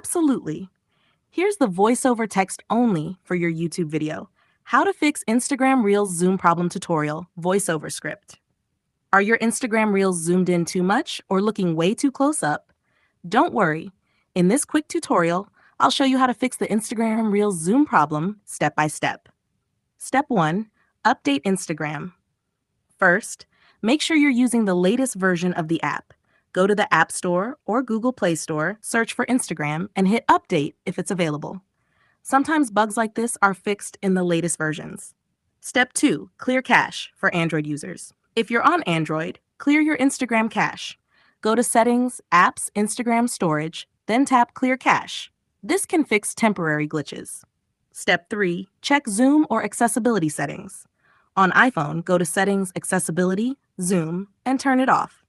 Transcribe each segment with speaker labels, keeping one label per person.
Speaker 1: Absolutely. Here's the voiceover text only for your YouTube video. How to fix Instagram Reels Zoom problem tutorial, voiceover script. Are your Instagram Reels zoomed in too much or looking way too close up? Don't worry. In this quick tutorial, I'll show you how to fix the Instagram Reels zoom problem step by step. Step 1. Update Instagram. First, make sure you're using the latest version of the app. Go to the App Store or Google Play Store, search for Instagram, and hit Update if it's available. Sometimes bugs like this are fixed in the latest versions. Step 2. Clear cache for Android users. If you're on Android, clear your Instagram cache. Go to Settings, Apps, Instagram Storage, then tap Clear Cache. This can fix temporary glitches. Step 3. Check Zoom or accessibility settings. On iPhone, go to Settings, Accessibility, Zoom, and turn it off.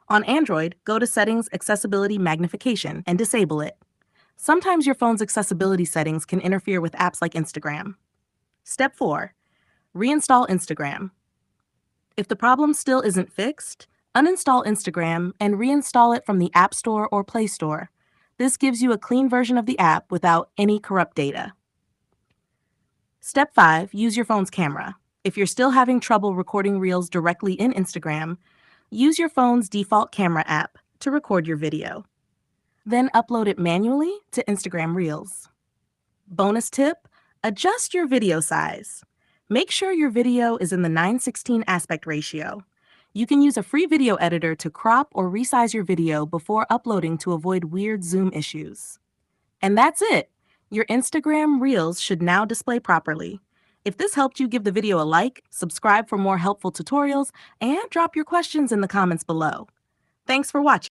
Speaker 1: On Android, go to Settings, Accessibility, Magnification, and disable it. Sometimes your phone's accessibility settings can interfere with apps like Instagram. Step 4. Reinstall Instagram. If the problem still isn't fixed, uninstall Instagram and reinstall it from the App Store or Play Store. This gives you a clean version of the app without any corrupt data. Step 5. Use your phone's camera. If you're still having trouble recording Reels directly in Instagram, use your phone's default camera app to record your video. Then upload it manually to Instagram Reels. Bonus tip, adjust your video size. Make sure your video is in the 9:16 aspect ratio. You can use a free video editor to crop or resize your video before uploading to avoid weird zoom issues. And that's it. Your Instagram Reels should now display properly. If this helped you, give the video a like, subscribe for more helpful tutorials, and drop your questions in the comments below. Thanks for watching.